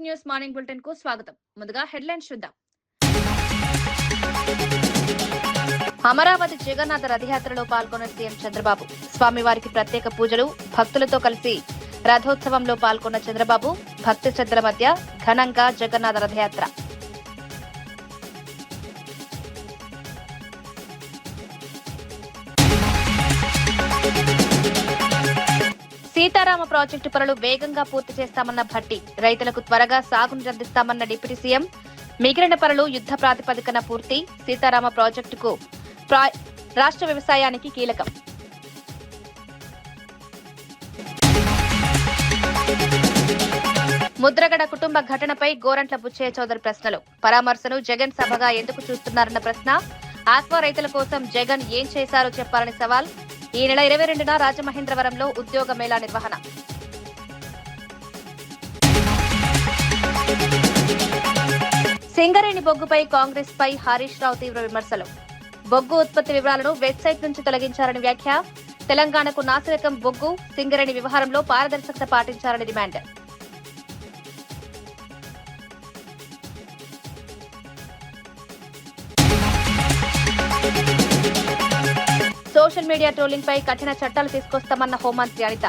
First news morning bulletin కు స్వాగతం. ముందుగా హెడ్లైన్స్ చూద్దాం. అమరావతి జగన్నాథ రథయాత్రలో పాల్గొన్న సీఎం చంద్రబాబు. స్వామివారికి ప్రత్యేక పూజలు, భక్తులతో కలిసి రథోత్సవంలో పాల్గొన్న చంద్రబాబు. భక్తి శ్రద్ధల మధ్య ఘనంగా జగన్నాథ రథయాత్ర. సీతారామ ప్రాజెక్టు పనులు వేగంగా పూర్తి చేస్తామన్న భట్టి. రైతులకు త్వరగా సాగును అందిస్తామన్న డిప్యూటీ సీఎం. మిగిలిన పనులు యుద్ధ ప్రాతిపదికన పూర్తి. సీతారామ ప్రాజెక్టుకు రాష్ట్ర వ్యవసాయానికి కీలకం. ముద్రగడ కుటుంబ ఘటనపై గోరంట్ల బుచ్చయ్య చౌదరి ప్రశ్నలు. పరామర్శను జగన్ సభగా ఎందుకు చూస్తున్నారన్న ప్రశ్న. ఆక్వా రైతుల కోసం జగన్ ఏం చేశారో చెప్పాలని సవాల్. ఈ నెల 22న రాజమహేంద్రవరంలో ఉద్యోగ మేళా నిర్వహణ. సింగరేణి బొగ్గుపై కాంగ్రెస్ పై హరీష్ రావు తీవ్ర విమర్శలు. బొగ్గు ఉత్పత్తి వివరాలను వెబ్సైట్ నుంచి తొలగించారని వ్యాఖ్య. తెలంగాణకు నాసిరకం బొగ్గు, సింగరేణి వ్యవహారంలో పారదర్శకత పాటించాలని డిమాండ్. సోషల్ మీడియా ట్రోలింగ్ పై కఠిన చట్టాలు తీసుకొస్తామన్న హోంమంత్రి అనిత.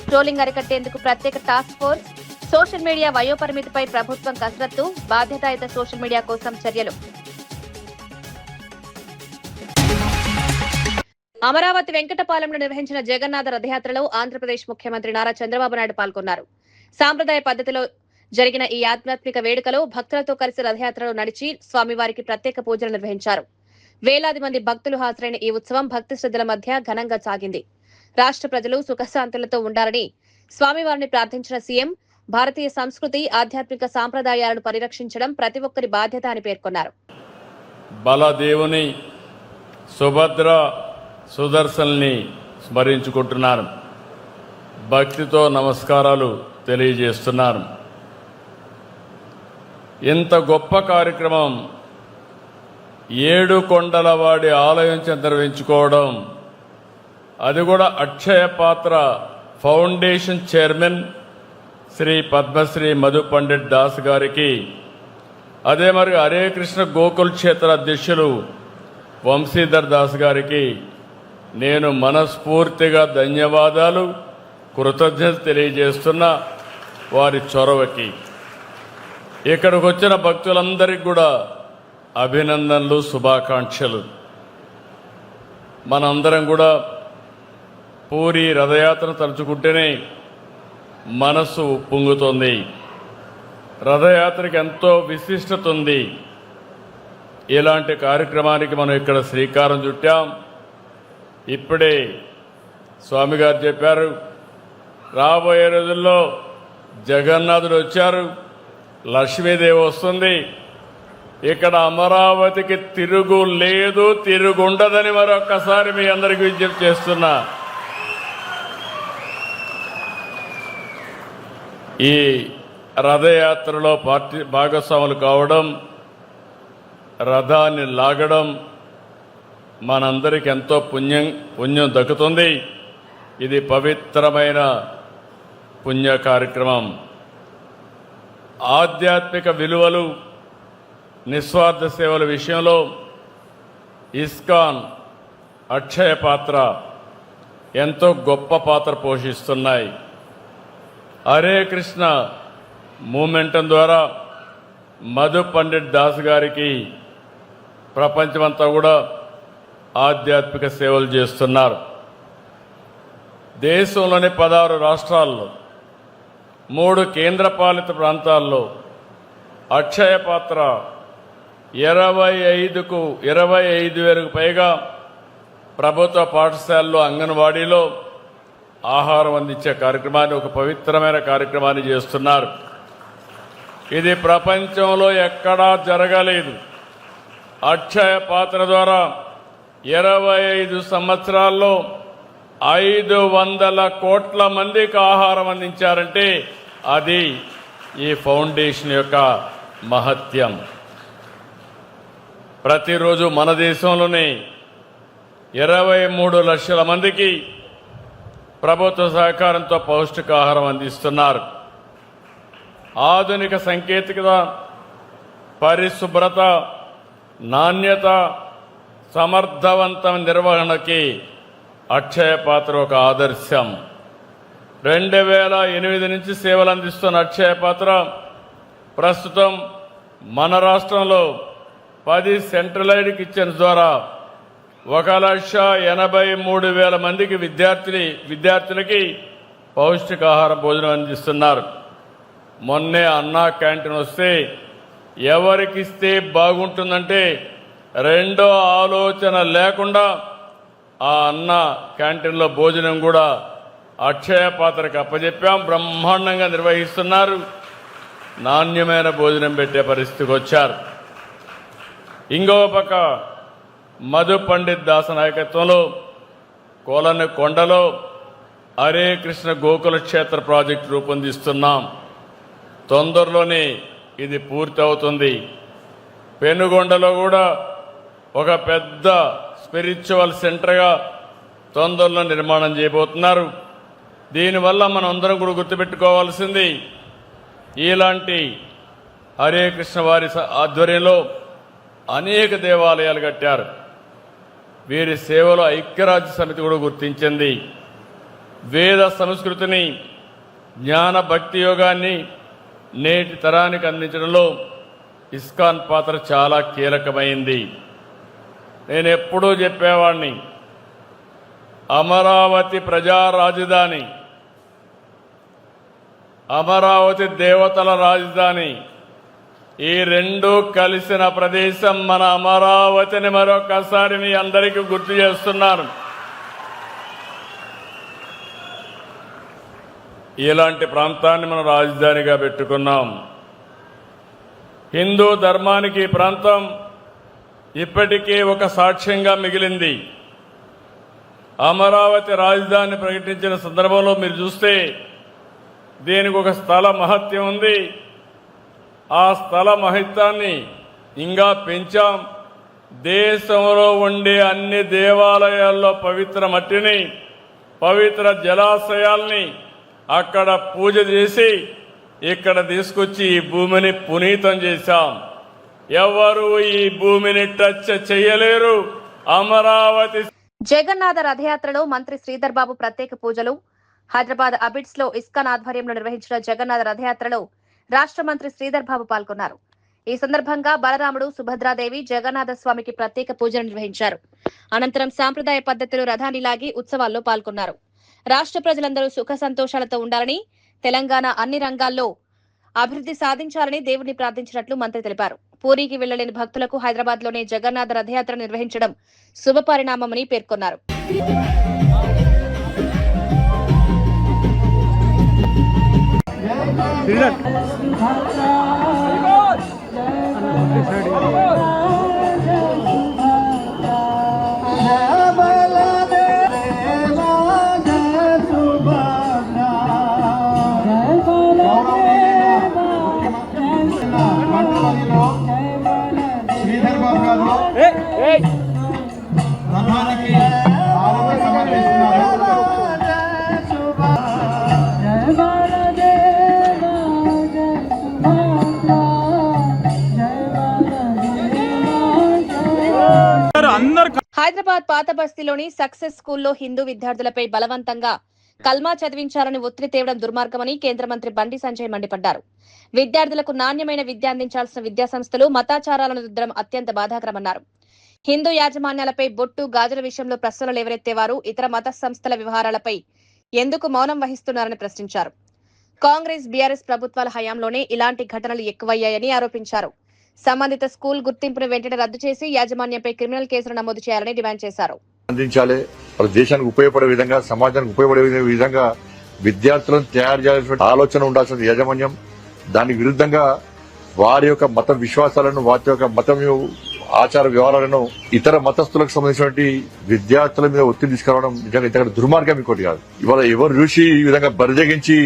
ట్రోలింగ్ అరికట్టేందుకు ప్రత్యేక టాస్క్ ఫోర్స్. సోషల్ మీడియా వయోపరిమితిపై ప్రభుత్వం కసరత్తు. బాధ్యతాయుత సోషల్ మీడియా కోసం చర్యలు. అమరావతి వెంకటపాలెంలో నిర్వహించిన జగన్నాథ రథయాత్రలో ఆంధ్రప్రదేశ్ ముఖ్యమంత్రి నారా చంద్రబాబు నాయుడు పాల్గొన్నారు. సాంప్రదాయ పద్ధతిలో జరిగిన ఈ ఆధ్యాత్మిక వేడుకలో భక్తులతో కలిసి రథయాత్రలో నడిచి స్వామివారికి ప్రత్యేక పూజలు నిర్వహించారు. వేలాది మంది భక్తులు హాజరైన ఈ ఉత్సవం భక్తి శ్రద్ధల మధ్య ఘనంగా సాగింది. రాష్ట్ర ప్రజలు సుఖశాంతులతో ఉండాలని స్వామివారిని ప్రార్థించిన సీఎం, భారతీయ సంస్కృతి, ఆధ్యాత్మిక సాంప్రదాయాలను పరిరక్షించడం ప్రతి ఒక్కరి బాధ్యత అని పేర్కొన్నారు. బలదేవుని, సుభద్ర, సుదర్శన్ని స్మరించుకుంటున్నారు. భక్తితో నమస్కారాలు తెలియజేస్తున్నారు. ఇంత గొప్ప కార్యక్రమం 7 కొండలవాడి ఆలయం నిర్వహించుకోవడం, అది కూడా అక్షయ పాత్ర ఫౌండేషన్ చైర్మన్ శ్రీ పద్మశ్రీ మధు పండిట్ దాస్ గారికి, అదే మరి హరే కృష్ణ గోకుల్ క్షేత్ర అధ్యక్షులు వంశీధర్ దాస్ గారికి నేను మనస్ఫూర్తిగా ధన్యవాదాలు, కృతజ్ఞత తెలియజేస్తున్నా. వారి చొరవకి ఇక్కడికి వచ్చిన భక్తులందరికీ కూడా అభినందనలు, శుభాకాంక్షలు. మనందరం కూడా పూరి రథయాత్ర తలుచుకుంటేనే మనసు పొంగుతోంది. రథయాత్రకి ఎంతో విశిష్టత ఉంది. ఇలాంటి కార్యక్రమానికి మనం ఇక్కడ శ్రీకారం చుట్టాం. ఇప్పుడే స్వామి గారు చెప్పారు, రాబోయే రోజుల్లో జగన్నాథుడు వచ్చారు, లక్ష్మీదేవి వస్తుంది. ఇక్కడ అమరావతికి తిరుగు లేదు, తిరుగుండదని మరొక్కసారి మీ అందరికీ విజ్ఞప్తి చేస్తున్నా. ఈ రథయాత్రలో పార్టీ భాగస్వాములు కావడం, రథాన్ని లాగడం మనందరికీ ఎంతో పుణ్యం దక్కుతుంది. ఇది పవిత్రమైన పుణ్య కార్యక్రమం. ఆధ్యాత్మిక విలువలు, నిస్వార్థ సేవల విషయంలో ఇస్కాన్, అక్షయ పాత్ర ఎంతో గొప్ప పాత్ర పోషిస్తున్నాయి. హరే కృష్ణ మూమెంటం ద్వారా మధు పండిట్ దాస్ గారికి ప్రపంచమంతా కూడా ఆధ్యాత్మిక సేవలు చేస్తున్నారు. దేశంలోని 16 రాష్ట్రాల్లో, 3 కేంద్రపాలిత ప్రాంతాల్లో అక్షయ పాత్ర 25,000కు పైగా ప్రభుత్వ పాఠశాలలో, అంగన్వాడీలో ఆహారం అందించే కార్యక్రమాన్ని, ఒక పవిత్రమైన కార్యక్రమాన్ని చేస్తున్నారు. ఇది ప్రపంచంలో ఎక్కడా జరగలేదు. అక్షయ పాత్ర ద్వారా 25 సంవత్సరాల్లో 500 కోట్ల మందికి ఆహారం అందించారంటే అది ఈ ఫౌండేషన్ యొక్క మహత్యం. ప్రతిరోజు మన దేశంలోనే 23 లక్షల మందికి ప్రభుత్వ సహకారంతో పౌష్టికాహారం అందిస్తున్నారు. ఆధునిక సాంకేతికత, పరిశుభ్రత, నాణ్యత, సమర్థవంతమైన నిర్వహణకి అక్షయ పాత్ర ఒక ఆదర్శం. 2008 నుంచి సేవలు అందిస్తున్న అక్షయ పాత్ర ప్రస్తుతం మన రాష్ట్రంలో 10 సెంట్రలైజ్డ్ కిచెన్స్ ద్వారా 1,83,000 మందికి విద్యార్థులకి పౌష్టికాహార భోజనం అందిస్తున్నారు. మొన్నే అన్నా క్యాంటీన్ వస్తే ఎవరికిస్తే బాగుంటుందంటే రెండో ఆలోచన లేకుండా ఆ అన్న క్యాంటీన్లో భోజనం కూడా అక్షయ పాత్రకు అప్పచెప్పాం. బ్రహ్మాండంగా నిర్వహిస్తున్నారు. నాణ్యమైన భోజనం పెట్టే పరిస్థితికి వచ్చారు. ఇంకో పక్క మధు పండిత్ దాస్ నాయకత్వంలో కొండలో హరే కృష్ణ గోకుల క్షేత్ర ప్రాజెక్టు రూపొందిస్తున్నాం. తొందరలోనే ఇది పూర్తి అవుతుంది. పెనుగొండలో కూడా ఒక పెద్ద స్పిరిచువల్ సెంటర్గా తొందరలో నిర్మాణం చేయబోతున్నారు. దీనివల్ల మనం అందరం కూడా గుర్తుపెట్టుకోవాల్సింది, ఇలాంటి హరే కృష్ణ వారి ఆధ్వర్యంలో అనేక దేవాలయాలు కట్టారు. వీరి సేవలో ఐక్యరాజ్య సమితి కూడా గుర్తించింది. వేద సంస్కృతిని, జ్ఞాన భక్తి యోగాన్ని నేటి తరానికి అందించడంలో ఇస్కాన్ పాత్ర చాలా కీలకమైంది. నేను ఎప్పుడూ చెప్పేవాడిని, అమరావతి ప్రజా రాజధాని, అమరావతి దేవతల రాజధాని, ఈ రెండు కలిసిన ప్రదేశం మన అమరావతిని మరొకసారి మీ అందరికీ గుర్తు చేస్తున్నాను. ఇలాంటి ప్రాంతాన్ని మనం రాజధానిగా పెట్టుకున్నాం. హిందూ ధర్మానికి ఈ ప్రాంతం ఇప్పటికే ఒక సాక్ష్యంగా మిగిలింది. అమరావతి రాజధాని ప్రకటించిన సందర్భంలో మీరు చూస్తే దీనికి ఒక స్థల మహత్యం ఉంది. ఆ స్థల మహత్యాన్ని ఇంకా పెంచాం. దేశంలో ఉండే అన్ని దేవాలయాల్లో పవిత్ర మట్టిని, పవిత్ర జలాశయాల్ని అక్కడ పూజ చేసి ఇక్కడ తీసుకొచ్చి ఈ భూమిని పునీతం చేశాం. ఎవరు ఈ భూమిని టచ్ చేయలేరు. అమరావతి జగన్నాథ రథయాత్రలో మంత్రి శ్రీధర్ బాబు ప్రత్యేక పూజలు. హైదరాబాద్ అబిడ్స్ లో ఇస్కాన్ ఆధ్వర్యంలో నిర్వహించిన జగన్నాథ రథయాత్రలో రాష్ట్ర మంత్రి శ్రీధర్ బాబు పాల్గొన్నారు. ఈ సందర్భంగా బలరాముడు, సుభద్రాదేవి, జగన్నాథ స్వామికి ప్రత్యేక పూజలు నిర్వహించారు. అనంతరం సాంప్రదాయ పద్ధతిలో రథాన్ని లాగి ఉత్సవాల్లో పాల్గొన్నారు. రాష్ట్ర ప్రజలందరూ సుఖ సంతోషాలతో ఉండాలని, తెలంగాణ అన్ని రంగాల్లో అభివృద్ధి సాధించాలని దేవుడిని ప్రార్థించినట్లు మంత్రి తెలిపారు. పూరికి వెళ్లలేని భక్తులకు హైదరాబాద్ లోనే జగన్నాథ రథయాత్ర నిర్వహించడం శుభపరిణామమని పేర్కొన్నారు. రథానికి ఆరోగ్య సమర్పిస్తున్నారు. హైదరాబాద్ పాత బస్తీలోని సక్సెస్ స్కూల్లో హిందూ విద్యార్థులపై బలవంతంగా కల్మా చదివించాలని ఒత్తిడి తేవడం దుర్మార్గమని కేంద్ర మంత్రి బండి సంజయ్ మండిపడ్డారు. విద్యార్థులకు నాణ్యమైన విద్య అందించాల్సిన విద్యాసంస్థలు మతాచారాలను రుద్దడం అత్యంత బాధాకరమన్నారు. హిందూ యాజమాన్యాలపై బొట్టు, గాజుల విషయంలో ప్రశ్నలు లేవనెత్తేవారు ఇతర మత సంస్థల వ్యవహారాలపై ఎందుకు మౌనం వహిస్తున్నారని ప్రశ్నించారు. కాంగ్రెస్, బీఆర్ఎస్ ప్రభుత్వాల హయాంలోనే ఇలాంటి ఘటనలు ఎక్కువయ్యాయని ఆరోపించారు. సంబంధిత స్కూల్ గుర్తింపును వెంటనే రద్దు చేసి యాజమాన్యంపై క్రిమినల్ కేసులు నమోదు చేయాలని డిమాండ్ చేశారు. అందించాలి. దేశానికి ఉపయోగపడే విధంగా, సమాజానికి ఉపయోగపడే విధంగా విద్యార్థులను తయారు చేయాల్సిన ఆలోచన ఉండాల్సిన యాజమాన్యం. దానికి విరుద్ధంగా వారి యొక్క మత విశ్వాసాలను, వారి యొక్క మతం ఆచార వ్యవహారాలను ఇతర మతస్థులకు సంబంధించినటువంటి విద్యార్థుల మీద ఒత్తిడి తీసుకురావడం నిజంగా ఇంతకంటే దుర్మార్గం ఇంకోటి కాదు. ఇవాళ ఎవరు చూసి ఈ విధంగా బరిదగించి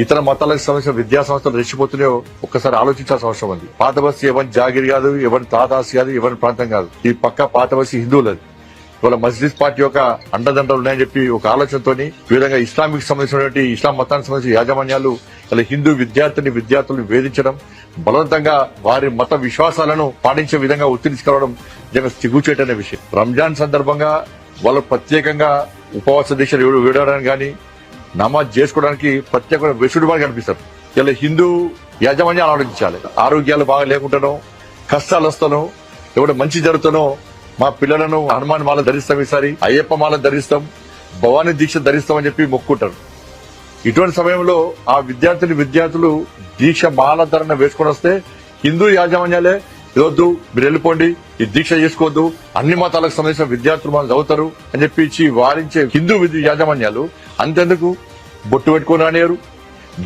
ఇతర మతాలకు సంబంధించిన విద్యా సంస్థలు రెచ్చిపోతున్నాయో ఒక్కసారి ఆలోచించాల్సిన అవసరం ఉంది. పాత బస్తీ ఎవరి జాగిరి కాదు, ఎవరి తాదాసి కాదు, ఎవరి ప్రాంతం కాదు. ఈ పక్క పాత బస్తీ హిందువులది. ఇవాళ మస్జిద్ పార్టీ యొక్క అండదండలు ఉన్నాయని చెప్పి ఒక ఆలోచనతోని ఈ విధంగా ఇస్లామిక్ సంబంధించినటువంటి ఇస్లాం మతానికి సంబంధించిన యాజమాన్యాలు అలా హిందూ విద్యార్థులను వేధించడం, బలవంతంగా వారి మత విశ్వాసాలను పాటించే విధంగా ఒత్తిడి తీసుకురావడం నిజంగా సిగ్గుచేటనే విషయం. రంజాన్ సందర్భంగా వాళ్ళు ప్రత్యేకంగా ఉపవాస దీక్షలు వేయడానికి కానీ నమాజ్ చేసుకోవడానికి ప్రత్యేకమైన వెసులుబాటు కనిపిస్తారు. ఇలా హిందూ యాజమాన్యాలు ఆలోచించాలి. ఆరోగ్యాలు బాగా లేకుండానో, కష్టాలు వస్తానో, ఎవడ మంచి జరుగుతానో మా పిల్లలను హనుమాన్ మాల ధరిస్తాం, ఈసారి అయ్యప్ప మాల ధరిస్తాం, భవానీ దీక్ష ధరిస్తామని చెప్పి మొక్కుంటారు. ఇటువంటి సమయంలో ఆ విద్యార్థులు దీక్ష మాల ధరణ వేసుకొని వస్తే హిందూ యాజమాన్యాలే వద్దు, మీరు వెళ్ళిపోండి, ఈ దీక్ష చేసుకోవద్దు, అన్ని మతాలకు సంబంధించిన విద్యార్థులు మనం చదువుతారు అని చెప్పి వారించే హిందూ యాజమాన్యాలు అంతెందుకు బొట్టు పెట్టుకొని రానియరు,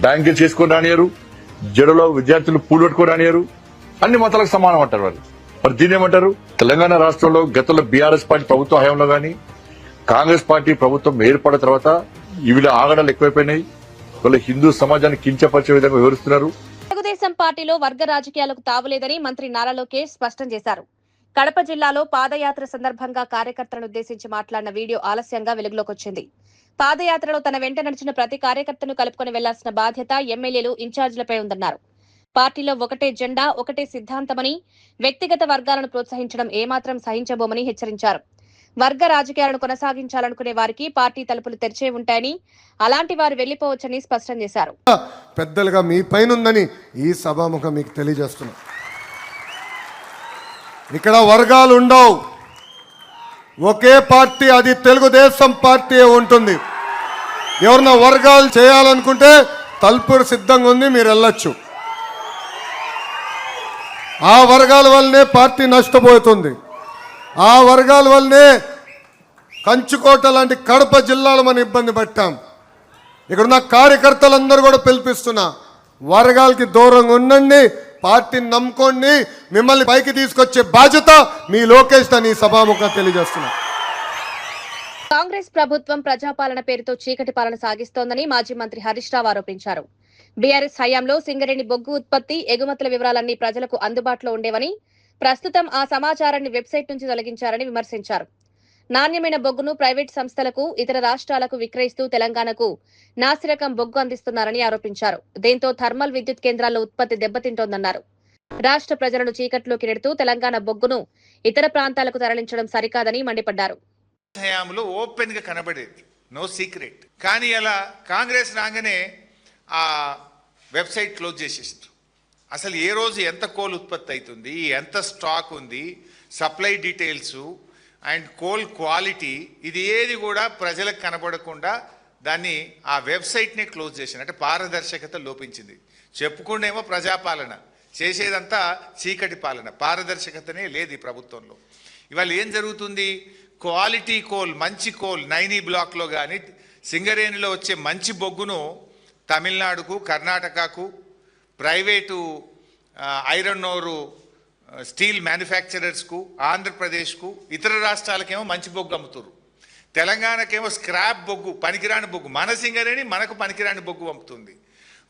బ్యాంకింగ్ చేసుకొని రానియరు, జడలో విద్యార్థులు పూలు పెట్టుకొని రానియరు, అన్ని మతాలకు సమానం అంటారు వాళ్ళు. మరి దీని ఏమంటారు? తెలంగాణ రాష్ట్రంలో గతంలో బీఆర్ఎస్ పార్టీ ప్రభుత్వ హయాంలో గానీ, కాంగ్రెస్ పార్టీ ప్రభుత్వం ఏర్పడిన తర్వాత వీళ్ళ ఆగడాలు ఎక్కువైపోయినాయి. వాళ్ళ హిందూ సమాజాన్ని కించపరిచే విధంగా వివరిస్తున్నారు. తెలుగుదేశం పార్టీలో వర్గ రాజకీయాలకు తావులేదని మంత్రి నారా లోకేష్ స్పష్టం చేశారు. కడప జిల్లాలో పాదయాత్ర సందర్భంగా కార్యకర్తలను ఉద్దేశించి మాట్లాడిన వీడియో ఆలస్యంగా వెలుగులోకొచ్చింది. పాదయాత్రలో తన వెంట నడిచిన ప్రతి కార్యకర్తను కలుపుకొని వెళ్లాల్సిన బాధ్యత ఎమ్మెల్యేలు, ఇన్ఛార్జీలపై ఉందన్నారు. పార్టీలో ఒకటే జెండా, ఒకటే సిద్ధాంతమని, వ్యక్తిగత వర్గాలను ప్రోత్సహించడం ఏమాత్రం సహించబోమని హెచ్చరించారు. వర్గ రాజకీయాలను కొనసాగించాలనుకునే వారికి పార్టీ తలుపులు తెరిచే ఉంటాయని, అలాంటి వారు వెళ్లిపోవచ్చని స్పష్టం చేశారు. పెద్దలుగా మీ పైనుందని ఈ సభాముఖం మీకు తెలియజేస్తున్నా. ఇక్కడ వర్గాలు ఉండవు, ఒకే పార్టీ, అది తెలుగుదేశం పార్టీ ఉంటుంది. ఎవరన్నా వర్గాలు చేయాలనుకుంటే తలుపులు సిద్ధంగా ఉంది, మీరు వెళ్ళొచ్చు. ఆ వర్గాల వల్లనే పార్టీ నష్టపోతుంది. ఆ వర్గాల వల్లనే కంచుకోట లాంటి కడప జిల్లాలో మనం ఇబ్బంది పట్టాం. ఇక్కడున్న కార్యకర్తలందరూ కూడా పిలిపిస్తున్నా, వర్గాలకి దూరంగా ఉండండి, పార్టీని నమ్ముకోండి, మిమ్మల్ని పైకి తీసుకొచ్చే బాధ్యత మీ లోకేష్ అని సభాముఖంగా తెలియజేస్తున్నా. కాంగ్రెస్ ప్రభుత్వం ప్రజాపాలన పేరుతో చీకటి పాలన సాగిస్తోందని మాజీ మంత్రి హరీష్ రావు ఆరోపించారు. బీఆర్ఎస్ హయాంలో సింగరేణి బొగ్గు ఉత్పత్తి, ఎగుమతుల వివరాలన్నీ ప్రజలకు అందుబాటులో ఉండేవని, ప్రస్తుతం ఆ సమాచారాన్ని వెబ్సైట్ నుంచి తొలగించారని విమర్శించారు. నాణ్యమైన బొగ్గును ప్రైవేట్ సంస్థలకు, ఇతర రాష్ట్రాలకు విక్రయిస్తూ తెలంగాణకు నాసిరకం బొగ్గు అందిస్తున్నారని ఆరోపించారు. దీంతో థర్మల్ విద్యుత్ కేంద్రాల్లో ఉత్పత్తి దెబ్బతింటోందన్నారు. రాష్ట్ర ప్రజలను చీకట్లోకి నెడుతూ తెలంగాణ బొగ్గును ఇతర ప్రాంతాలకు తరలించడం సరికాదని మండిపడ్డారు. హయాంలో ఓపెన్ గా కనబడేది, నో సీక్రెట్. కానీ అలా కాంగ్రెస్ రాగానే ఆ వెబ్సైట్ క్లోజ్ చేసేసారు. అసలు ఏ రోజు ఎంత కోల్ ఉత్పత్తి అవుతుంది, ఎంత స్టాక్ ఉంది, supply details and coal quality, ఇది ఏది కూడా ప్రజలకు కనబడకుండా దాన్ని ఆ వెబ్సైట్నే క్లోజ్ చేశారు. అంటే పారదర్శకత లోపించింది. చెప్పుకుండేమో ప్రజాపాలన, చేసేదంతా చీకటి పాలన, పారదర్శకతనే లేదు ఈ ప్రభుత్వంలో. ఇవాళ ఏం జరుగుతుంది? క్వాలిటీ కోల్, మంచి కోల్ నైనీ బ్లాక్లో కానీ సింగరేణిలో వచ్చే మంచి బొగ్గును తమిళనాడుకు, కర్ణాటకకు, ప్రైవేటు ఐరన్ ఓరు స్టీల్ మ్యానుఫ్యాక్చరర్స్కు, ఆంధ్రప్రదేశ్కు, ఇతర రాష్ట్రాలకేమో మంచి బొగ్గు అమ్ముతారు. తెలంగాణకేమో స్క్రాప్ బొగ్గు, పనికిరాని బొగ్గు, మన సింగరేణి మనకు పనికిరాని బొగ్గు పంపుతుంది.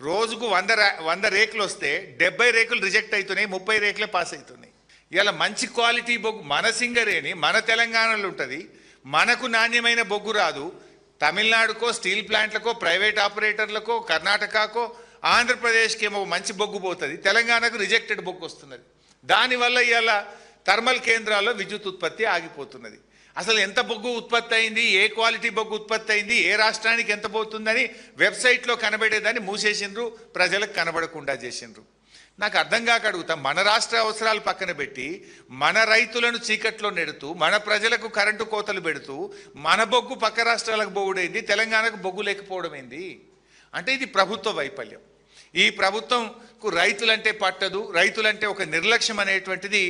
రోజుకు 100 రేకులు వస్తే 70 రేకులు రిజెక్ట్ అవుతున్నాయి, 30 రేకులే పాస్ అవుతున్నాయి. ఇలా మంచి క్వాలిటీ బొగ్గు మన సింగరేణి మన తెలంగాణలో ఉంటుంది, మనకు నాణ్యమైన బొగ్గు రాదు. తమిళనాడుకో, స్టీల్ ప్లాంట్లకో, ప్రైవేట్ ఆపరేటర్లకో, కర్ణాటకకో, ఆంధ్రప్రదేశ్కి ఏమో మంచి బొగ్గు పోతుంది, తెలంగాణకు రిజెక్టెడ్ బొగ్గు వస్తున్నది. దానివల్ల ఇవాళ థర్మల్ కేంద్రాల్లో విద్యుత్ ఉత్పత్తి ఆగిపోతున్నది. అసలు ఎంత బొగ్గు ఉత్పత్తి అయింది, ఏ క్వాలిటీ బొగ్గు ఉత్పత్తి అయింది, ఏ రాష్ట్రానికి ఎంత పోతుందని వెబ్సైట్లో కనబడేదాన్ని మూసేసిండ్రు, ప్రజలకు కనబడకుండా చేసిండ్రు. నాకు అర్థం కాక అడుగుతా, మన రాష్ట్ర అవసరాలు పక్కన పెట్టి మన రైతులను చీకట్లో నెడుతూ, మన ప్రజలకు కరెంటు కోతలు పెడుతూ, మన బొగ్గు పక్క రాష్ట్రాలకు బొగ్గుడైంది, తెలంగాణకు బొగ్గు లేకపోవడం ఏంది? అంటే ఇది ప్రభుత్వ వైఫల్యం. ఈ ప్రభుత్వంకు రైతులంటే పట్టదు, రైతులంటే ఒక నిర్లక్ష్యం అనేటువంటిది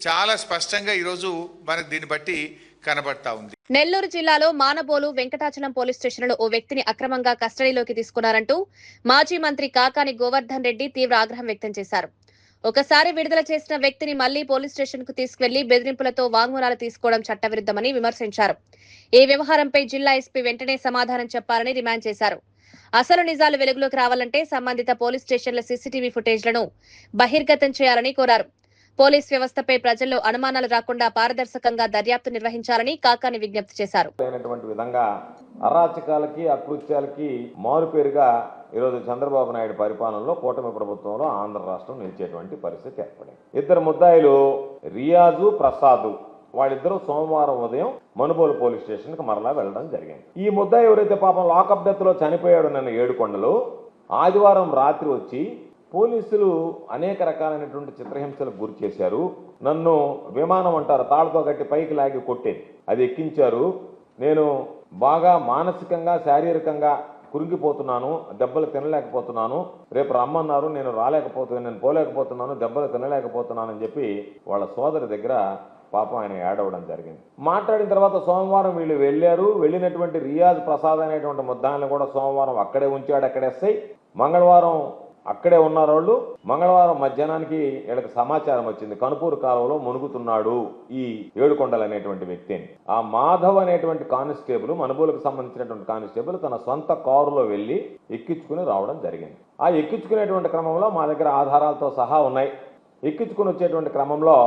చాలా స్పష్టంగా ఈరోజు మనకు దీన్ని బట్టి కనబడతా ఉంది. నెల్లూరు జిల్లాలో మానబోలు, వెంకటాచలం పోలీస్ స్టేషన్లో ఓ వ్యక్తిని అక్రమంగా కస్టడీలోకి తీసుకున్నారంటూ మాజీ మంత్రి కాకాని గోవర్ధన్ రెడ్డి తీవ్ర ఆగ్రహం వ్యక్తం చేశారు. ఒకసారి విడుదల చేసిన వ్యక్తిని మళ్లీ పోలీస్ స్టేషన్ కు తీసుకువెళ్లి బెదిరింపులతో వాంగ్మూలాలు తీసుకోవడం చట్టవిరుద్ధమని విమర్శించారు. ఈ వ్యవహారంపై జిల్లా ఎస్పీ వెంటనే సమాధానం చెప్పాలని డిమాండ్ చేశారు. అసలు నిజాలు వెలుగులోకి రావాలంటే సంబంధిత పోలీస్ స్టేషన్ల సీసీటీవీ ఫుటేజ్లను బహిర్గతం చేయాలని కోరారు. పోలీస్ వ్యవస్థపై ప్రజల్లో అనుమానాలు రాకుండా పారదర్శకంగా దర్యాప్తు నిర్వహించాలని కాకాని విజ్ఞప్తి చేశారు. విధంగా అరాచకాలకి, అకృత్యాలకి మారుపేరుగా ఈరోజు చంద్రబాబు నాయుడు పరిపాలనలో కూటమి ప్రభుత్వంలో ఆంధ్ర రాష్ట్రం నిలిచేటువంటి పరిస్థితి ఏర్పడింది. ఇద్దరు ముద్దాయిలు రియాజు, ప్రసాద్, వాళ్ళిద్దరూ సోమవారం ఉదయం మనుబోలు పోలీస్ స్టేషన్కి మరలా వెళ్ళడం జరిగింది. ఈ ముద్దాయి ఎవరైతే పాపం లాకప్ డెత్ లో చనిపోయాడు నన్ను ఏడుకొండలో, ఆదివారం రాత్రి వచ్చి పోలీసులు అనేక రకాలైనటువంటి చిత్రహింసలకు గురి చేశారు. నన్ను విమానం అంటారు తాళ్ళతో కట్టి పైకి లాగి కొట్టేది, అది ఎక్కించారు. నేను బాగా మానసికంగా శారీరకంగా కురింగిపోతున్నాను, దెబ్బలు తినలేకపోతున్నాను, రేపు రమ్మన్నారు, నేను రాలేకపోతున్నాను, నేను పోలేకపోతున్నాను, దెబ్బలు తినలేకపోతున్నాను అని చెప్పి వాళ్ళ సోదరి దగ్గర పాపం ఆయన ఏడవడం జరిగింది. మాట్లాడిన తర్వాత సోమవారం వీళ్ళు వెళ్ళారు. వెళ్ళినటువంటి రియాజ్, ప్రసాద్ అనేటువంటి ముద్దాయిలను కూడా సోమవారం అక్కడే ఉంచాడు, అక్కడే ఎస్ఐ. మంగళవారం అక్కడే ఉన్నారు వాళ్ళు. మంగళవారం మధ్యాహ్నానికి వీళ్ళకి సమాచారం వచ్చింది, కనుపూరు కాలువలో మునుగుతున్నాడు ఈ ఏడుకొండలు అనేటువంటి వ్యక్తిని. ఆ మాధవ్ అనేటువంటి కానిస్టేబుల్, మనుబోలుకు సంబంధించినటువంటి కానిస్టేబుల్ తన సొంత కారులో వెళ్లి ఎక్కించుకుని రావడం జరిగింది. ఆ ఎక్కించుకునేటువంటి క్రమంలో మా దగ్గర ఆధారాలతో సహా ఉన్నాయి. ఎక్కించుకుని వచ్చేటువంటి క్రమంలో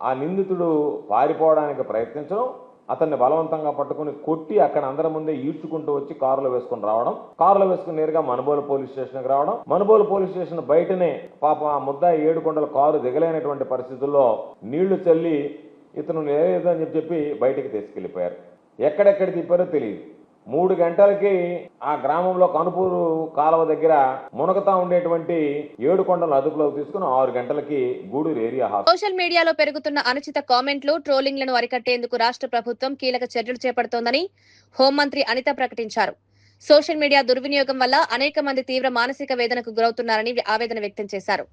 ఆ నిందితుడు పారిపోవడానికి ప్రయత్నించడం, అతన్ని బలవంతంగా పట్టుకుని కొట్టి అక్కడ అందరి ముందే ఈడ్చుకుంటూ వచ్చి కారులో వేసుకుని రావడం, కారులో వేసుకుని నేరుగా మనుబోలు పోలీస్ స్టేషన్కి రావడం, మనుబోలు పోలీస్ స్టేషన్ బయటనే పాపం ఆ ముద్దాయి ఏడుకొండల కారు దిగలేనటువంటి పరిస్థితుల్లో నీళ్లు చల్లి ఇతను లేదు అని చెప్పి బయటికి తీసుకెళ్లిపోయారు. ఎక్కడెక్కడ తిప్పారో తెలియదు. 3 గంటలకి ఆ గ్రామంలో కనుపూరు కాలువ దగ్గర మునగతా ఉండేటువంటి ఏడుకొండలు అదుపులోకి తీసుకుని 6 గంటలకి గూడూరు ఏరియా సోషల్ మీడియాలో పెరుగుతున్న అనుచిత కామెంట్లు, ట్రోలింగ్లను అరికట్టేందుకు రాష్ట్ర ప్రభుత్వం కీలక చర్యలు చేపడుతోందని హోంమంత్రి అనిత ప్రకటించారు. సోషల్ మీడియా దుర్వినియోగం వల్ల అనేక మంది తీవ్ర మానసిక వేదనకు గురవుతున్నారని ఆవేదన వ్యక్తం చేశారు.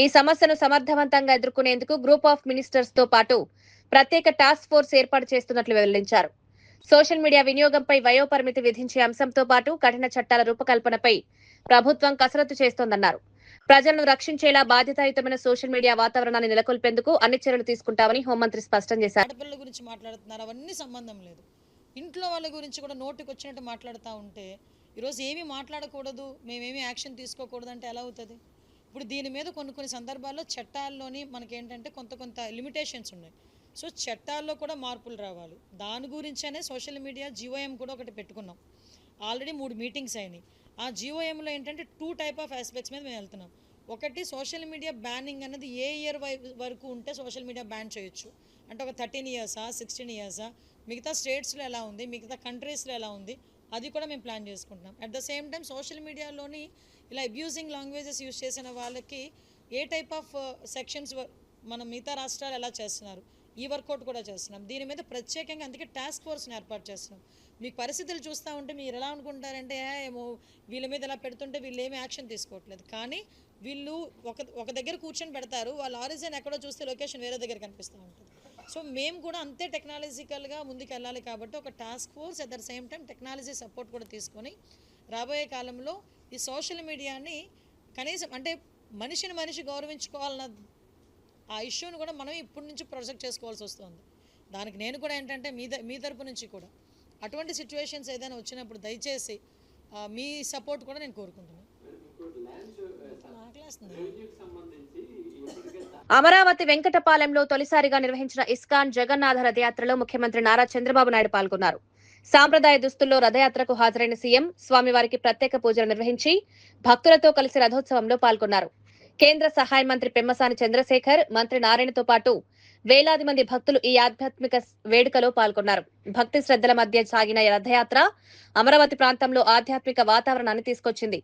ఈ సమస్యను సమర్థవంతంగా ఎదుర్కొనేందుకు గ్రూప్ ఆఫ్ మినిస్టర్స్ తో పాటు ప్రత్యేక టాస్క్ ఫోర్స్ ఏర్పాటు చేస్తున్నట్లు వెల్లడించారు. సోషల్ మీడియా వినియోగంపై వయోపరిమితి విధించే అంశంతో పాటు కఠిన చట్టాల రూపకల్పనపై ప్రభుత్వం కసరత్తు చేస్తోందన్నారు. ప్రజలను రక్షించేలా బాధ్యతాయుతమైన సోషల్ మీడియా వాతావరణాన్ని నెలకొల్పేందుకు అన్ని చర్యలు తీసుకుంటామని హోంమంత్రి స్పష్టం చేశారు. ఆడపిల్లల గురించి మాట్లాడుతున్నారు, అవన్నీ సంబంధం లేదు. ఇంట్లో వాళ్ళ గురించి కూడా నోటికి వచ్చినట్టు మాట్లాడుతూ ఉంటే ఈరోజు ఏమీ మాట్లాడకూడదు, మేమేమీ యాక్షన్ తీసుకోకూడదు అంటే ఎలా అవుతుంది? ఇప్పుడు దీని మీద కొన్ని సందర్భాల్లో చట్టాల్లోని మనకేంటంటే కొంత లిమిటేషన్స్ ఉన్నాయి. సో చట్టాల్లో కూడా మార్పులు రావాలి. దాని గురించనే సోషల్ మీడియా GOM కూడా ఒకటి పెట్టుకున్నాం. ఆల్రెడీ 3 మీటింగ్స్ అయినాయి. ఆ GOMలో ఏంటంటే 2 టైప్ ఆఫ్ ఆస్పెక్ట్స్ మీద మేము వెళ్తున్నాం. ఒకటి సోషల్ మీడియా బ్యానింగ్ అనేది ఏ ఇయర్ వరకు ఉంటే సోషల్ మీడియా బ్యాన్ చేయొచ్చు అంటే ఒక 13 ఇయర్సా 16 ఇయర్సా, మిగతా స్టేట్స్లో ఎలా ఉంది, మిగతా కంట్రీస్లో ఎలా ఉంది, అది కూడా మేము ప్లాన్ చేసుకుంటున్నాం. At the same time social మీడియాలోని ఇలా అబ్యూజింగ్ లాంగ్వేజెస్ యూజ్ చేసిన వాళ్ళకి ఏ టైప్ ఆఫ్ సెక్షన్స్ మనం మిగతా రాష్ట్రాలు ఎలా చేస్తున్నారు, ఈ వర్కౌట్ కూడా చేస్తున్నాం. దీని మీద ప్రత్యేకంగా అందుకే టాస్క్ ఫోర్స్ని ఏర్పాటు చేస్తున్నాం. మీకు పరిస్థితులు చూస్తూ ఉంటే మీరు ఎలా అనుకుంటారంటే ఏమో వీళ్ళ మీద ఎలా పెడుతుంటే వీళ్ళు ఏమీ యాక్షన్ తీసుకోవట్లేదు. కానీ వీళ్ళు ఒక దగ్గర కూర్చొని పెడతారు, వాళ్ళ ఆరిజిన్ ఎక్కడో చూస్తే లొకేషన్ వేరే దగ్గర కనిపిస్తూ ఉంటుంది. సో మేము కూడా అంతే టెక్నాలజికల్గా ముందుకు వెళ్ళాలి కాబట్టి ఒక task force at the same time technology support కూడా తీసుకొని రాబోయే కాలంలో ఈ సోషల్ మీడియాని కనీసం అంటే మనిషి గౌరవించుకోవాలన్న ఆ ఇష్యూని కూడా మనం ఇప్పటి నుంచి ప్రొజెక్ట్ చేసుకోవాల్సి వస్తుంది. దానికి నేను కూడా ఏంటంటే మీ తరపు నుంచి కూడా అటువంటి సిచ్యువేషన్స్ ఏదైనా వచ్చినప్పుడు దయచేసి మీ సపోర్ట్ కూడా నేను కోరుకుంటున్నాను. అమరావతి వెంకటపాలెంలో తొలిసారిగా నిర్వహించిన ఇస్కాన్ జగన్నాథ రథయాత్రలో ముఖ్యమంత్రి నారా చంద్రబాబు నాయుడు పాల్గొన్నారు. సాంప్రదాయ దుస్తుల్లో రథయాత్రకు హాజరైన సీఎం స్వామివారికి ప్రత్యేక పూజలు నిర్వహించి భక్తులతో కలిసి రథోత్సవంలో పాల్గొన్నారు. కేంద్ర సహాయ మంత్రి పెమ్మసాని చంద్రశేఖర్, మంత్రి నారాయణతో పాటు వేలాది మంది భక్తులు ఈ ఆధ్యాత్మిక వేడుకలో పాల్గొన్నారు. భక్తి శ్రద్ధల మధ్య సాగిన ఈ రథయాత్ర అమరావతి ప్రాంతంలో ఆధ్యాత్మిక వాతావరణాన్ని తీసుకొచ్చింది.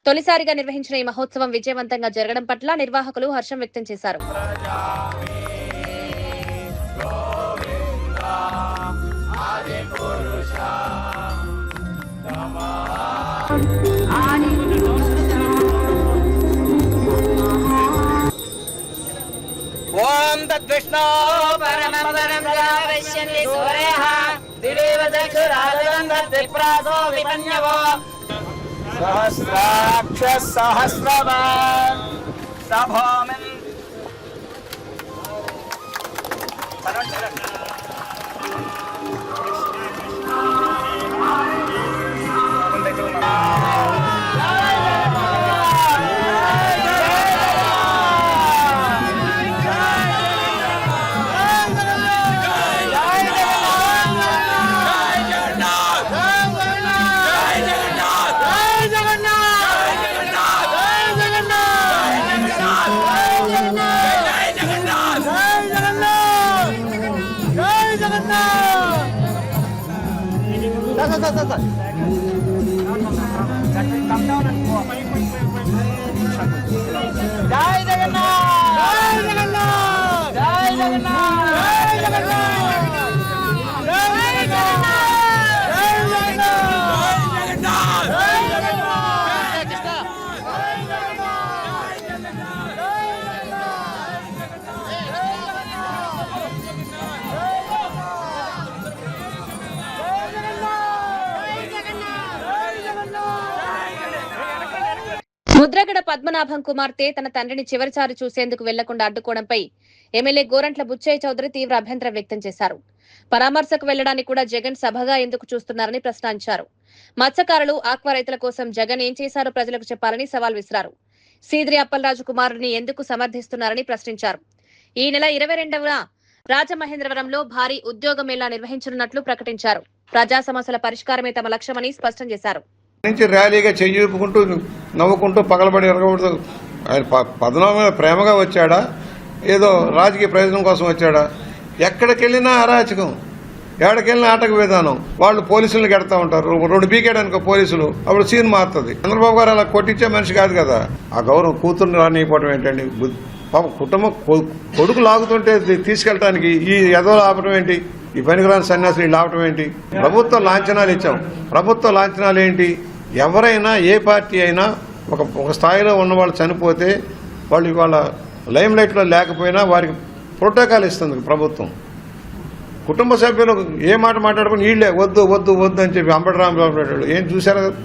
తొలిసారిగా నిర్వహించిన ఈ మహోత్సవం విజయవంతంగా జరగడం పట్ల నిర్వాహకులు హర్షం వ్యక్తం చేశారు. ఓం తద్విష్ణో పరమం పదం పశ్యంతి సూర్యః దివేవ చక్షురాదం తత్ప్రాసో విపన్యవో సహస్రాక్ష సహస్రవాన్ సభోమిన్ జై జగన్నాథ్ జై జగన్నాథ్ జై జగన్నాథ్ జై జగన్నాథ్ జై జగన్నాథ్ జై జగన్నాథ్ జై ముద్రగడ పద్మనాభం కుమార్తె తన తండ్రిని చివరిసారి చూసేందుకు వెళ్లకుండా అడ్డుకోవడంపై ఎమ్మెల్యే గోరంట్ల బుచ్చయ్య చౌదరి తీవ్ర అభ్యంతరం వ్యక్తం చేశారు. పరామర్శకు వెళ్లడానికి కూడా జగన్ సభగా ఎందుకు చూస్తున్నారని ప్రశ్నించారు. మత్స్యకారులు, ఆక్వా రైతుల కోసం జగన్ ఏం చేశారో ప్రజలకు చెప్పాలని సవాల్ విసిరారు. సీదిరి అప్పలరాజు కుమారుడిని ఎందుకు సమర్థిస్తున్నారని ప్రశ్నించారు. ఈ నెల 22వ రాజమహేంద్రవరంలో భారీ ఉద్యోగ మేళా నిర్వహించనున్నట్లు ప్రకటించారు. ప్రజా సమస్యల పరిష్కారమే తమ లక్ష్యమని స్పష్టం చేశారు. నుంచి ర్యాలీగా చెయ్యూపుకుంటూ నవ్వుకుంటూ పగలబడి ఎరగబడుతూ ఆయన పద్మనాభం ప్రేమగా వచ్చాడా, ఏదో రాజకీయ ప్రయోజనం కోసం వచ్చాడా? ఎక్కడికి వెళ్ళినా అరాచకం, ఎక్కడికి వెళ్ళినా ఆటక విధానం. వాళ్ళు పోలీసులను గెడతా ఉంటారు. 2 బీకేయడానికి పోలీసులు, అప్పుడు సీన్ మారుతుంది. చంద్రబాబు గారు అలా కొట్టించే మనిషి కాదు కదా. ఆ గౌరవం కూతుర్ని రానిపోవటం ఏంటండి? పాపం కుటుంబం కొడుకు లాగుతుంటే తీసుకెళ్ళటానికి ఈ ఎదవలు ఆపటం ఏంటి? ఈ పనికిరాని సన్యాసులు వీళ్ళు ఆపటం ఏంటి? ప్రభుత్వ లాంఛనాలు ఇచ్చాం. ప్రభుత్వ లాంఛనాలు ఏంటి? ఎవరైనా ఏ పార్టీ అయినా ఒక స్థాయిలో ఉన్నవాళ్ళు చనిపోతే వాళ్ళు ఇవాళ లైమ్ లైట్లో లేకపోయినా వారికి ప్రోటోకాల్ ఇస్తుంది ప్రభుత్వం. కుటుంబ సభ్యులు ఏ మాట మాట్లాడుకుని వీళ్ళే వద్దు వద్దు వద్దు అని చెప్పి అంబటి రాంబాబు ఏం చూశారు కదా,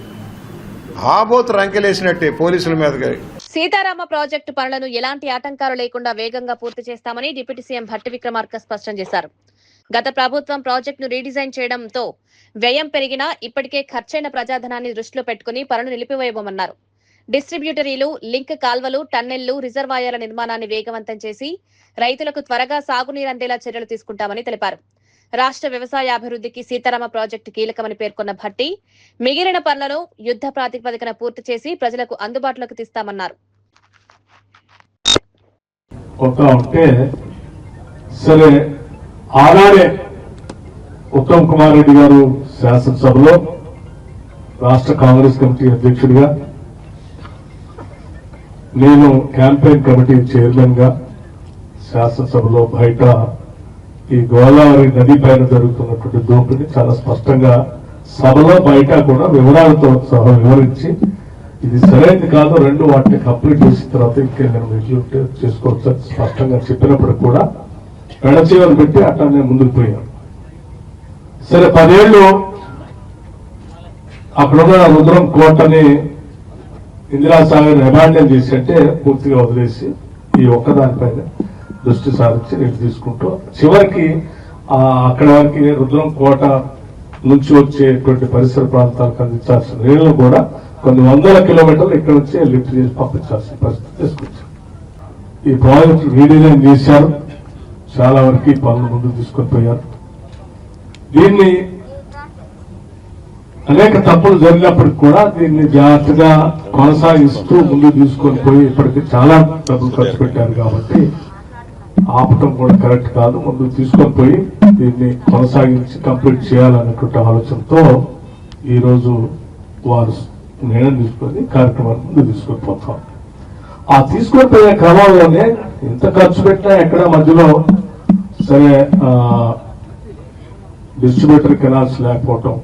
ఆబోతు రంకెలేసినట్టే పోలీసుల మీద. సీతారామ ప్రాజెక్టు పనులను ఎలాంటి ఆటంకాలు లేకుండా వేగంగా పూర్తి చేస్తామని డిప్యూటీ సీఎం భట్టి విక్రమార్క స్పష్టం చేశారు. గత ప్రభుత్వం ప్రాజెక్టును రీడిజైన్ చేయడంతో వ్యయం పెరిగినా ఇప్పటికే ఖర్చైన ప్రజాధనాన్ని దృష్టిలో పెట్టుకుని పనులు నిలిపివేయబోమన్నారు. డిస్ట్రిబ్యూటరీలు, లింక్ కాల్వలు, టన్నెళ్లు, రిజర్వాయర్ల నిర్మాణాన్ని వేగవంతం చేసి రైతులకు త్వరగా సాగునీరు అందేలా చర్యలు తీసుకుంటామని తెలిపారు. రాష్ట్ర వ్యవసాయ అభివృద్ధికి సీతారామ ప్రాజెక్టు కీలకమని పేర్కొన్న భట్టి మిగిలిన పనులను యుద్ధ ప్రాతిపదికన పూర్తి చేసి ప్రజలకు అందుబాటులోకి తీస్తామన్నారు. ఆనాడే ఉత్తమ్ కుమార్ రెడ్డి గారు శాసనసభలో రాష్ట్ర కాంగ్రెస్ కమిటీ అధ్యక్షుడిగా, నేను క్యాంపెయిన్ కమిటీ చైర్మన్ గా శాసనసభలో బయట ఈ గోదావరి నది పైన జరుగుతున్నటువంటి దోపిడీ చాలా స్పష్టంగా సభలో బయట కూడా వివరాలతో సహా వివరించి ఇది సరైనది కాదు, 2 వాటిని కంప్లీట్ చేసిన తర్వాత ఇంకేమైనా ఎగ్జిక్యూట్ చేసుకోవచ్చు స్పష్టంగా చెప్పినప్పుడు కూడా పెడచీవలు పెట్టి అట్లా ముందుకు పోయాను. సరే 10 ఏళ్లు అక్కడున్న రుద్రం కోటని ఇందిరాసాగర్ అబాండన్ చేసి అంటే పూర్తిగా వదిలేసి ఈ ఒక్కదానిపైన దృష్టి సారించి నేను తీసుకుంటూ చివరికి అక్కడ వరకు రుద్రం కోట నుంచి వచ్చేటువంటి పరిసర ప్రాంతాలకు అందించాల్సిన నీళ్లు కూడా కొన్ని 100 కిలోమీటర్లు ఇక్కడ నుంచి లిఫ్ట్ చేసి పంపించాల్సిన పరిస్థితి తీసుకొచ్చారు. ఈ ప్రాజెక్టు రీడిజైన్ చేశారు, చాలా వరకు పనులు ముందుకు తీసుకొని పోయారు. దీన్ని అనేక తప్పులు జరిగినప్పటికి కూడా దీన్ని జాగ్రత్తగా కొనసాగిస్తూ ముందుకు తీసుకొని పోయి ఇప్పటికీ చాలా డబ్బులు ఖర్చు పెట్టారు కాబట్టి ఆపటం కూడా కరెక్ట్ కాదు. ముందుకు తీసుకొని పోయి దీన్ని కొనసాగించి కంప్లీట్ చేయాలనేటువంటి ఆలోచనతో ఈరోజు వారు నిర్ణయం తీసుకొని కార్యక్రమాన్ని ముందుకు తీసుకొని పోతాం. ఆ తీసుకొని పోయే క్రమంలోనే ఎంత ఖర్చు పెట్టినా ఎక్కడ మధ్యలో సరే డిస్ట్రిబ్యూటర్ కెనాల్స్ లేకపోవటం,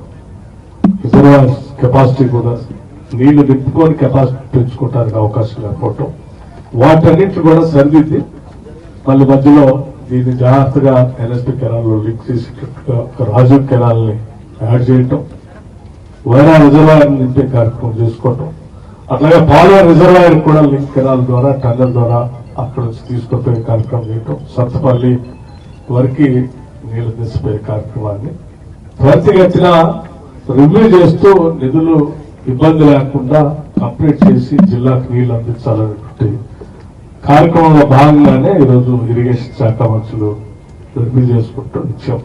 రిజర్వాయర్ కెపాసిటీ కూడా నీళ్లు నింపుకొని కెపాసిటీ పెంచుకోవడానికి అవకాశం లేకపోవటం, వాటన్నింటిని కూడా సరిదిద్ది మళ్ళీ మధ్యలో దీన్ని జాగ్రత్తగా ఎన్ఎస్పీ కెనాల్లో లింక్ చేసేటట్టుగా రాజీవ్ కెనాల్ ని యాడ్ చేయటం, వైరా రిజర్వాయర్ నింపే కార్యక్రమం చేసుకోవటం, అట్లాగే పాలవర్ రిజర్వాయర్ కూడా లింక్ కెనాల్ ద్వారా టన్నెల్ ద్వారా అక్కడ నుంచి తీసుకుపోయే కార్యక్రమం చేయటం, సత్తపల్లి వరకు నీళ్లు తీసిపోయే కార్యక్రమాన్ని త్వరితగతిన రివ్యూ చేస్తూ నిధులు ఇబ్బంది లేకుండా కంప్లీట్ చేసి జిల్లాకు నీళ్లు అందించాలనేటువంటి కార్యక్రమంలో భాగంగానే ఈరోజు ఇరిగేషన్ శాఖ మంత్రులు రివ్యూ చేసుకుంటూ ఇచ్చాం.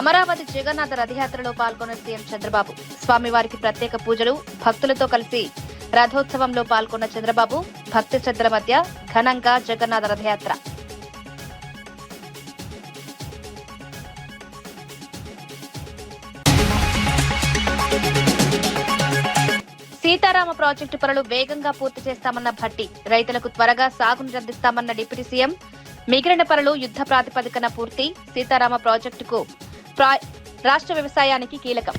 అమరావతి జగన్నాథ రథయాత్రలో పాల్గొన్న సీఎం చంద్రబాబు, స్వామివారికి ప్రత్యేక పూజలు, భక్తులతో కలిసి రథోత్సవంలో పాల్గొన్న చంద్రబాబు భక్తి శ్రద్ధల మధ్య ఘనంగా జగన్నాథ రథయాత్ర. సీతారామ ప్రాజెక్టు పనులు వేగంగా పూర్తి చేస్తామన్న భట్టి, రైతులకు త్వరగా సాగును అందిస్తామన్న డిప్యూటీ సీఎం. మిగిలిన పనులు యుద్ధ ప్రాతిపదికన పూర్తి. సీతారామ ప్రాజెక్టుకు రాష్ట్ర వ్యవసాయానికి కీలకం.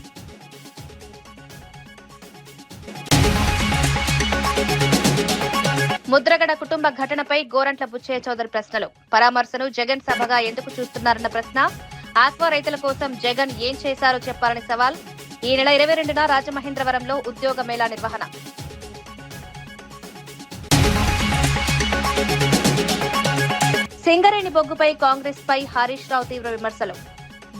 ముద్రగడ కుటుంబ ఘటనపై గోరంట్ల బుచ్చయ్య చౌదరి ప్రశ్నలు. పరామర్శను జగన్ సభగా ఎందుకు చూస్తున్నారన్న ప్రశ్న. ఆక్వా రైతుల కోసం జగన్ ఏం చేశారో చెప్పాలని సవాల్. ఈ నెల 22న రాజమహేంద్రవరంలో ఉద్యోగ మేళా నిర్వహణ. సింగరేణి బొగ్గుపై కాంగ్రెస్ పై హరీష్ రావు తీవ్ర విమర్శలు.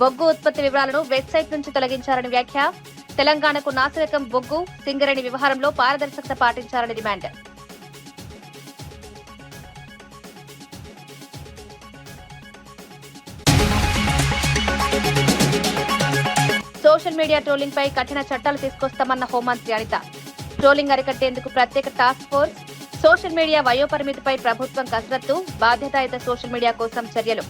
బొగ్గు ఉత్పత్తి వివరాలను వెబ్సైట్ నుంచి తొలగించారని వ్యాఖ్య. తెలంగాణకు నాసిరకం బొగ్గు, సింగరేణి వ్యవహారంలో పారదర్శకత పాటించాలని డిమాండ్. సోషల్ మీడియా ట్రోలింగ్ పై కఠిన చట్టాలు తీసుకొస్తామన్న హోంమంత్రి అనిత. ట్రోలింగ్ అరికట్టేందుకు ప్రత్యేక టాస్క్ ఫోర్స్. సోషల్ మీడియా వయోపరిమితిపై ప్రభుత్వం కసరత్తు. బాధ్యతాయుత సోషల్ మీడియా కోసం చర్యలు.